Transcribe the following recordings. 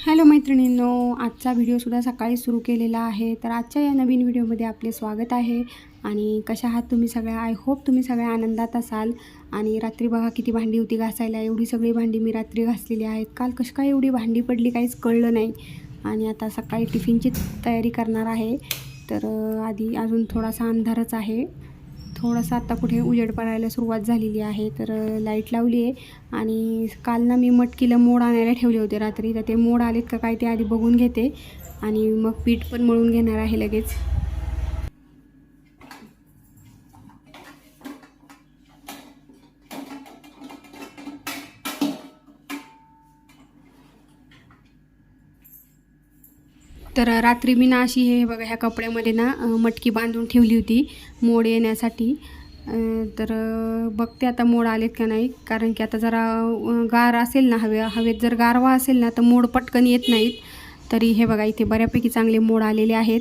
Hello मैत्रिणींनो, आजचा व्हिडिओसुद्धा सकाळी सुरू केलेला आहे. तर आजच्या या नवीन व्हिडिओमध्ये आपले स्वागत आहे. आणि कशा आहात तुम्ही सगळ्या? आय होप तुम्ही सगळ्या आनंदात असाल. आणि रात्री बघा किती भांडी होती घासायला, एवढी सगळी भांडी मी रात्री घासलेली आहेत. काल कशी काय एवढी भांडी पडली काहीच कळलं नाही. आणि आता सकाळी टिफिनची तयारी करणार आहे. तर आधी अजून थोडासा अंधारच आहे, थोडासा आता कुठे उजेड पडायला सुरुवात झालेली आहे. तर लाईट लावली आहे. आणि काल ना मी मटकीला मोड आणायला ठेवले होते रात्री, तर ते मोड आलेत का काय ते आधी बघून घेते आणि मग पीठ पण मळून घेणार आहे लगेच. तर रात्री मी ना अशी हे बघा ह्या कपड्यामध्ये ना मटकी बांधून ठेवली होती मोड येण्यासाठी. तर बघते आता मोड आलेत का नाही, कारण की आता जरा गार असेल ना, हवेत जर गारवा असेल ना तर मोड पटकन येत नाहीत. तरी हे बघा इथे बऱ्यापैकी चांगले मोड आलेले आहेत.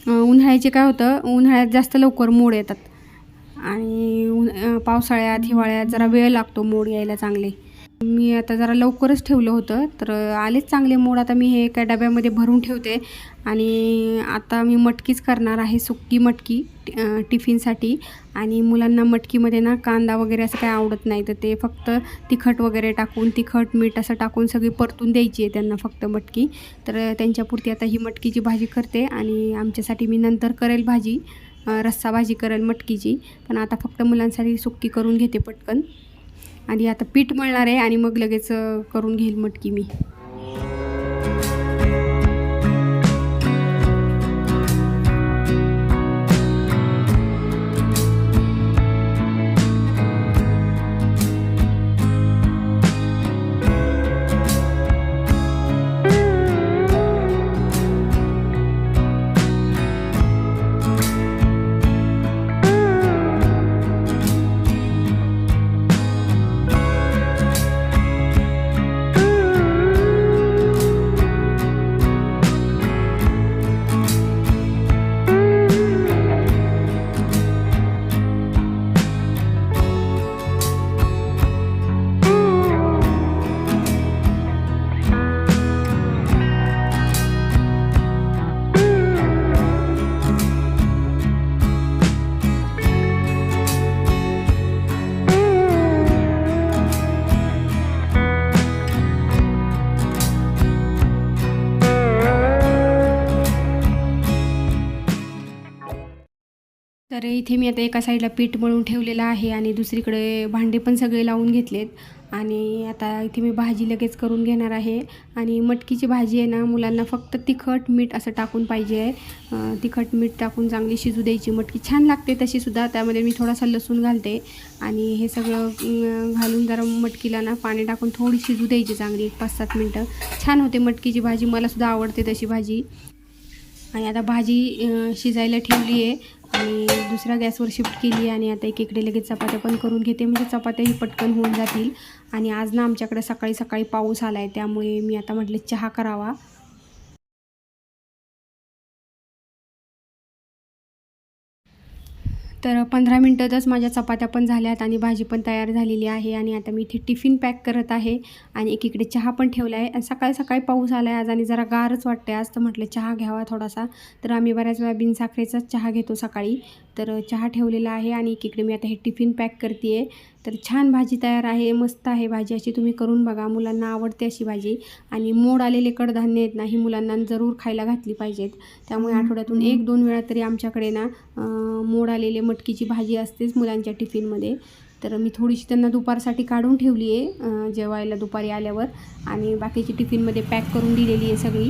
उन्हाळ्याचे काय होतं, उन्हाळ्यात जास्त लवकर मोड येतात आणि पावसाळ्यात हिवाळ्यात जरा वेळ लागतो मोड यायला चांगले. मी आता जरा लवकरच ठेवलं होतं, तर आलेच चांगले मोड. आता मी हे एका डब्यामध्ये भरून ठेवते. आणि आता मी मटकीच करणार आहे, सुक्की मटकी टिफिनसाठी. आणि मुलांना मटकीमध्ये ना कांदा वगैरे असं काही आवडत नाही, तर ते फक्त तिखट वगैरे टाकून, तिखट मीठ असं टाकून सगळी परतून द्यायची आहे त्यांना फक्त मटकी. तर त्यांच्यापुरती आता ही मटकीची भाजी करते. आणि आमच्यासाठी मी नंतर करेल भाजी, रस्सा भाजी करेल मटकीची. पण आता फक्त मुलांसाठी सुक्की करून घेते पटकन. आणि आता पीठ मळणार आहे आणि मग लगेच करून घेईल मटकी मी. तर इथे मी आता एका साईडला पीठ मळून ठेवलेलं आहे आणि दुसरीकडे भांडे पण सगळे लावून घेतलेत. आणि आता इथे मी भाजी लगेच करून घेणार आहे. आणि मटकीची भाजी आहे ना, मुलांना फक्त तिखट मीठ असं टाकून पाहिजे आहे. तिखट मीठ टाकून चांगली शिजू द्यायची मटकी, छान लागते तशीसुद्धा. त्यामध्ये मी थोडासा लसूण घालते आणि हे सगळं घालून जरा मटकीला ना पाणी टाकून थोडी शिजू द्यायची चांगली, 5-7 मिनटं. छान होते मटकीची भाजी, मलासुद्धा आवडते तशी भाजी. आणि आता भाजी शिजायला ठेवली आहे आणि दुसऱ्या गॅसवर शिफ्ट केली आहे. आणि आता एकीकडे लगेच चपात्या पण करून घेते, म्हणजे चपात्याही पटकन होऊन जातील. आणि आज ना आमच्याकडे सकाळी सकाळी पाऊस आला आहे, त्यामुळे मी आता म्हटले चहा करावा. तर 15 मिनटातच माझ्या चपात्या पण झाल्यात आणि भाजी पण तयार झालेली आहे. आणि आता मी इथे टिफिन पॅक करत आहे आणि एकीकडे चहा पण ठेवला आहे. आणि सकाळी सकाळी पाऊस आला आहे आज आणि जरा गारच वाटते आज, तर म्हटलं चहा घ्यावा थोडासा. तर आम्ही बऱ्याच वेळा बिनसाखरेचाच चहा घेतो सकाळी. तर चहा ठेवलेला आहे आणि एकीकडे मी आता हे टिफिन पॅक करते आहे. तर छान भाजी तयार आहे, मस्त आहे भाजी. अशी तुम्ही करून बघा, मुलांना आवडते अशी भाजी. आणि मोड आलेले कडधान्य आहेत ना, ही मुलांना जरूर खायला घातली पाहिजेत. त्यामुळे आठवड्यातून 1-2 वेळा तरी आमच्याकडे ना मोड आलेले मटकीची भाजी असतेच मुलांच्या टिफिनमध्ये. तर मी थोडीशी त्यांना दुपारसाठी काढून ठेवली आहे जेवायला दुपारी आल्यावर, आणि बाकीची टिफिनमध्ये पॅक करून दिलेली आहे सगळी.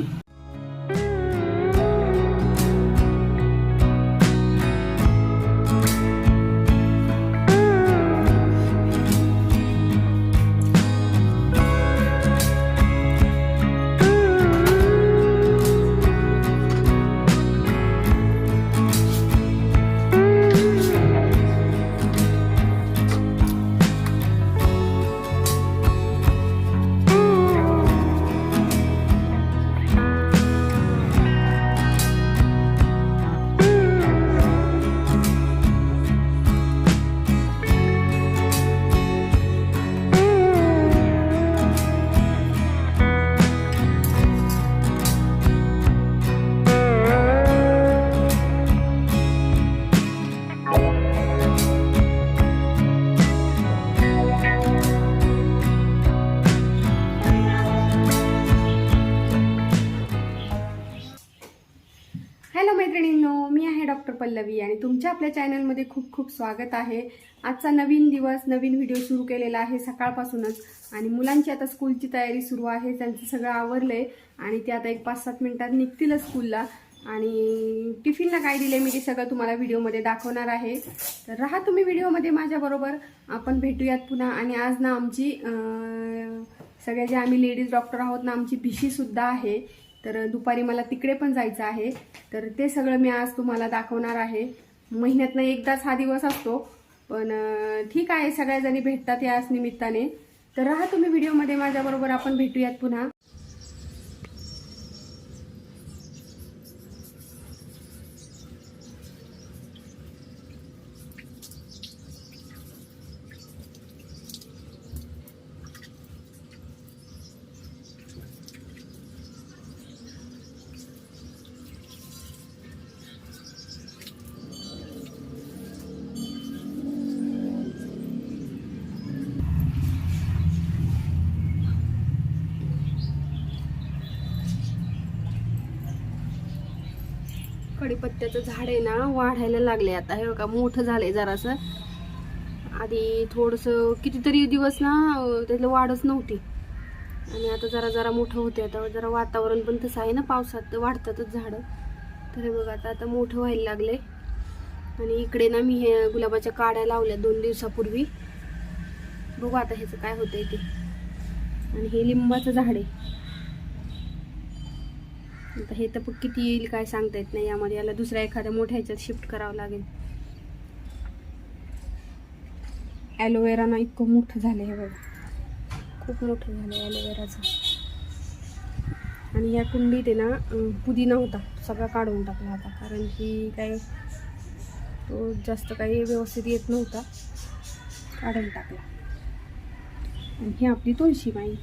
डॉक्टर पल्लवी आणि तुमच्या आपल्या चॅनलमध्ये खूप खूप स्वागत आहे। आजचा नवीन दिवस, नवीन व्हिडिओ सुरू केलेला आहे सकाळपासूनच आणि मुलांची आता स्कूलची तयारी सुरू आहे। त्यांचं सगळं आवरलंय आणि ते आता एक 5-7 मिनिटात निघतील स्कूलला आणि टिफिनला काय दिले मी ते सगळं तुम्हाला व्हिडिओमध्ये दाखवणार आहे। तर राहा तुम्ही व्हिडिओमध्ये माझ्याबरोबर। आपण भेटूयात पुन्हा। आणि आज ना आमची सगळे जे आम्ही लेडीज डॉक्टर आहोत ना, आमची भिशी सुद्धा आहे। तर दुपारी मला तिकडे पण जायचं आहे, तर ते सगळं मी आज तुम्हाला दाखवणार आहे। महिन्यातनं एकदाच हा दिवस असतो, पण ठीक आहे, सगळ्या जणी भेटतात याच निमित्ताने। तर राहा तुम्ही व्हिडिओमध्ये माझ्याबरोबर, आपण भेटूयात पुन्हा। कढीपत्त्याचं झाड आहे ना, वाढायला लागले आता। हे बघा मोठं झालंय जरासं। आधी थोडंसं कितीतरी दिवस ना त्याला वाढच नव्हती आणि आता जरा जरा मोठं होते। आता जरा वातावरण पण तसं आहे ना, पावसात वाढतातच झाडं। तर हे बघा आता मोठं व्हायला लागले। आणि इकडे ना मी हे गुलाबाच्या काड्या लावल्या 2 दिवसापूर्वी, बघू आता ह्याचं काय होतंय ते। आणि हे लिंबाचं झाड आहे। आता हे तर किती येईल काय सांगता येत नाही, यामध्ये याला दुसऱ्या एखाद्या मोठ्या ह्याच्यात शिफ्ट करावं लागेल। ॲलोवेरा ना इतकं मोठं झालं, हे बघा खूप मोठं झालं ॲलोवेराचं। आणि या कुंडीत आहे ना पुदिना होता, सगळा काढून टाकला आता, कारण की काय तो जास्त काही व्यवस्थित येत नव्हता, काढून टाकला। आणि ही आपली तुळशी बाई।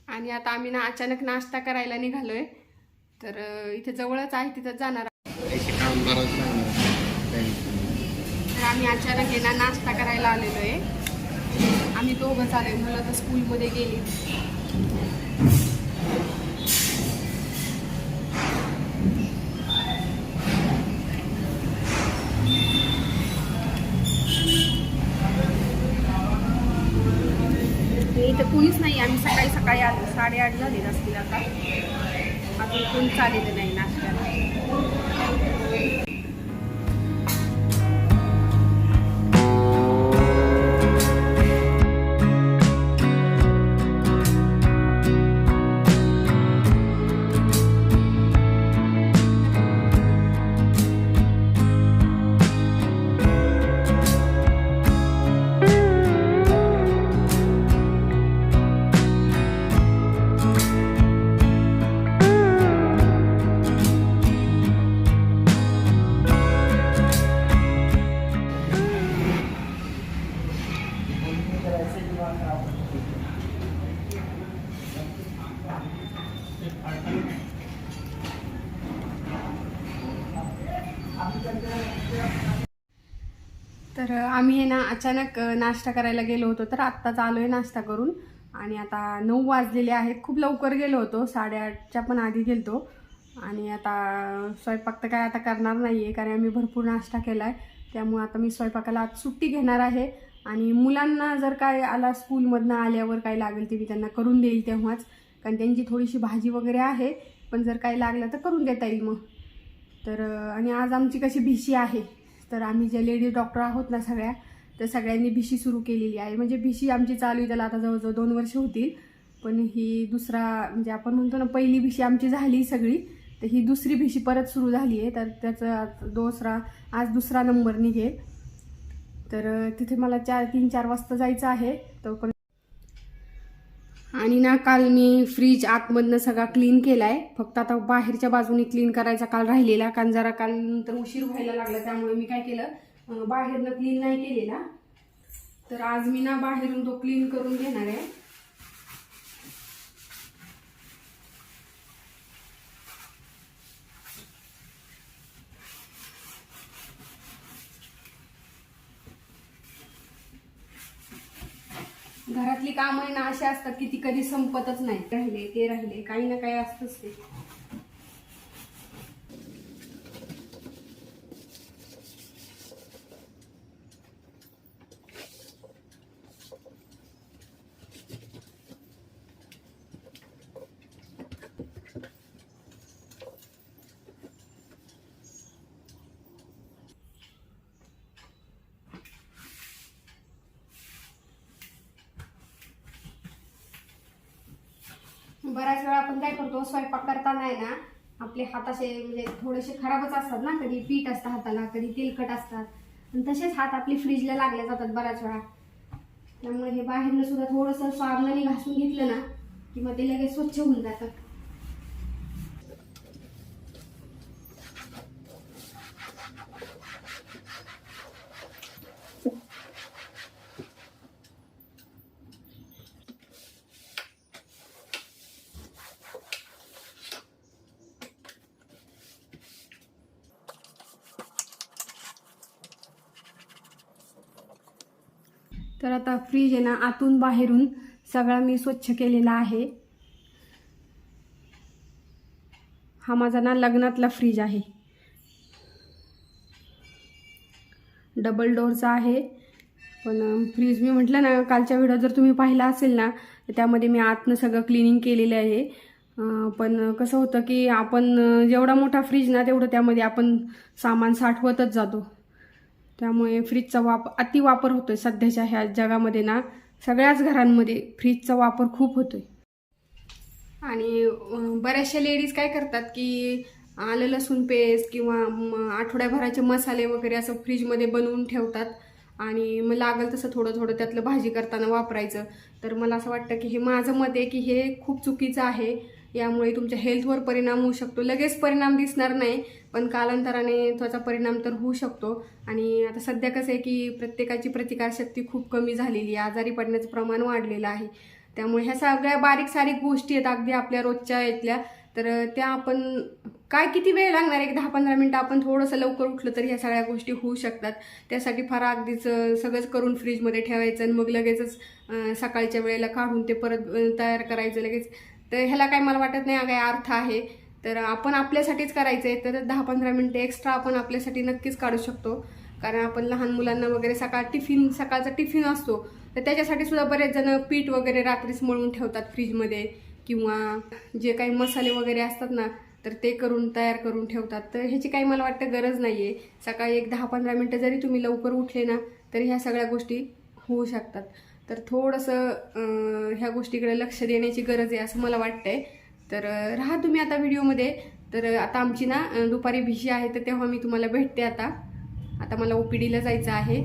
आणि आता आम्ही ना अचानक नाश्ता करायला निघालोय, तर इथे जवळच आहे, तिथं जाणार। तर आम्ही अचानक आहे ना नाश्ता करायला आलेलो आहे। आम्ही दोघंच आलोय, मुलं तर स्कूलमध्ये गेली। इथं कोणीच नाही, आम्ही सकाळी सकाळी आलो, 8:30 झाले असतील आता, अजून कोणी चाललेलं नाही नाश्त्याला। तर आम्ही हे ना अचानक नाश्ता करायला गेलो होतो, तर आत्ताच आलोय नाश्ता करून। आणि आता 9 वाजलेले आहेत, खूप लवकर गेलो होतो, 8:30च्या पण आधी गेलतो। आणि आता स्वयंपाक तर काय आता करणार नाही आहे, कारण आम्ही भरपूर नाश्ता केला आहे, त्यामुळे आता मी स्वयंपाकाला आज सुट्टी घेणार आहे। आणि मुलांना जर काय आला स्कूलमधनं आल्यावर काय लागेल ते मी त्यांना करून देईल तेव्हाच, कारण त्यांची थोडीशी भाजी वगैरे आहे, पण जर काही लागलं तर करून देता येईल मग। तर आणि आज आमची कशी भिशी आहे, तर आम्ही जे लेडीज डॉक्टर आहोत ना सगळ्या, तर सगळ्यांनी भिशी सुरू केलेली आहे। म्हणजे भिशी आमची चालू आहे त्याला आता जवळजवळ 2 वर्ष होतील, पण ही दुसरा म्हणजे आपण म्हणतो ना, पहिली भिशी आमची झाली सगळी, तर ही दुसरी भिशी परत सुरू झाली आहे। तर त्याचं आज दुसरा नंबर निघेल। तर तिथे मला 3-4 वाजता जायचं आहे, तो पण। आणि ना काल मी फ्रीज आतमधनं सगळा क्लीन केलाय, फक्त आता बाहेरच्या बाजूने क्लीन करायचा काल राहिलेला, कारण जरा काल नंतर उशीर व्हायला लागला, त्यामुळे मी काय केलं, बाहेरनं क्लीन नाही केलेला। तर आज मी ना बाहेरून तो क्लीन करून घेणार आहे। घरातली कामं ना अशी असतात की ती कधी संपतच नाही. राहिले ते राहिले, काही ना काही असतंच ते. बऱ्याच वेळा आपण काय करतो, स्वयंपाक करताना आहे ना आपले हात असे म्हणजे थोडेसे खराबच असतात ना, कधी पीठ असतं हाताला, कधी तेलकट असतात आणि तसेच हात आपली फ्रीजला लागले जातात बऱ्याच वेळा. त्यामुळे हे बाहेरनं सुद्धा थोडंसं साबणाने घासून घेतलं ना की मग ते लगेच स्वच्छ होऊन जातं. तर आता फ्रीज आहे ना आतून बाहेरून सगळा मी स्वच्छ केलेला आहे. हा माझा ना लग्नातला फ्रीज आहे, डबल डोअरचा आहे. पण फ्रीज मी म्हटलं ना, कालच्या व्हिडिओ जर तुम्ही पाहिला असेल ना तर त्यामध्ये मी आतनं सगळं क्लिनिंग केलेलं आहे. पण कसं होतं की आपण जेवढा मोठा फ्रीज ना तेवढं त्यामध्ये आपण सामान साठवतच जातो. त्यामुळे फ्रीजचा अतिवापर होतोय सध्याच्या ह्या जगामध्ये ना. सगळ्याच घरांमध्ये फ्रीजचा वापर खूप होतोय. आणि बऱ्याचशा लेडीज काय करतात की आलं लसूण पेस्ट किंवा आठवड्याभराचे मसाले वगैरे असं फ्रीजमध्ये बनवून ठेवतात आणि मग लागल तसं थोडं थोडं त्यातलं भाजी करताना वापरायचं. तर मला असं वाटतं की हे माझं मत आहे की हे खूप चुकीचं आहे. यामुळे तुमच्या हेल्थवर परिणाम होऊ शकतो. लगेच परिणाम दिसणार नाही, पण कालांतराने त्याचा परिणाम तर होऊ शकतो. आणि आता सध्या कसं आहे की प्रत्येकाची प्रतिकारशक्ती खूप कमी झालेली आहे, आजारी पडण्याचं प्रमाण वाढलेलं आहे. त्यामुळे ह्या सगळ्या बारीक सारीक गोष्टी आहेत अगदी आपल्या रोजच्या यातल्या, तर त्या आपण काय किती वेळ लागणार, एक 10-15 मिनटं आपण थोडंसं लवकर उठलं तरी ह्या सगळ्या गोष्टी होऊ शकतात. त्यासाठी फार अगदीच सगळंच करून फ्रीजमध्ये ठेवायचं आणि मग लगेचच सकाळच्या वेळेला काढून ते परत तयार करायचं लगेच. तर ह्याला काय मला वाटत नाही काय अर्थ आहे. तर आपण आपल्यासाठीच करायचं आहे तर 10-15 मिनटं एक्स्ट्रा आपण आपल्यासाठी नक्कीच काढू शकतो. कारण आपण लहान मुलांना वगैरे सकाळचा टिफिन असतो तर त्याच्यासाठी सुद्धा बरेच जण पीठ वगैरे रात्रीच मळून ठेवतात फ्रीजमध्ये, किंवा जे काही मसाले वगैरे असतात ना तर ते तयार करून ठेवतात. तर ह्याची काही मला वाटतं गरज नाही आहे. सकाळी एक 10-15 मिनटं जरी तुम्ही लवकर उठले ना तरी ह्या सगळ्या गोष्टी होऊ शकतात. तर थोडंसं ह्या गोष्टीकडे लक्ष देण्याची गरज आहे असं मला वाटतंय. तर राहा तुम्ही आता व्हिडिओमध्ये. तर आता आमची ना दुपारी भिशी आहे तर तेव्हा मी तुम्हाला भेटते. आता मला OPDला जायचं आहे.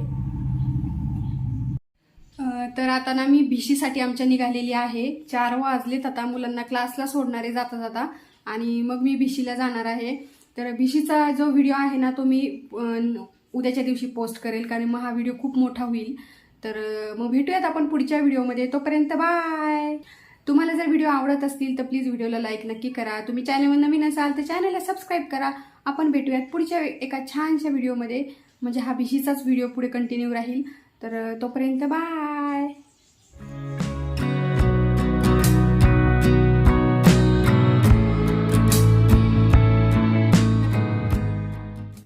तर आता ना मी भिशीसाठी आमच्या निघालेली आहे. 4 वाजलेत आता, मुलांना क्लासला सोडणारे जाता जाता आणि मग मी भिशीला जाणार आहे. तर भिशीचा जो व्हिडिओ आहे ना तो मी उद्याच्या दिवशी पोस्ट करेल, कारण मग हा व्हिडिओ खूप मोठा होईल. तर मग भेटूयात आपण पुढच्या व्हिडिओमध्ये. तोपर्यंत बाय. तुम्हाला जर व्हिडिओ आवडत असतील तर प्लीज व्हिडिओला लाईक नक्की करा. तुम्ही चॅनलवर नवीन असाल तर चॅनलला सबस्क्राईब करा. आपण भेटूयात पुढच्या एका छानशा व्हिडिओमध्ये, म्हणजे हा भिशीचाच व्हिडिओ पुढे कंटिन्यू राहील. तर तोपर्यंत बाय.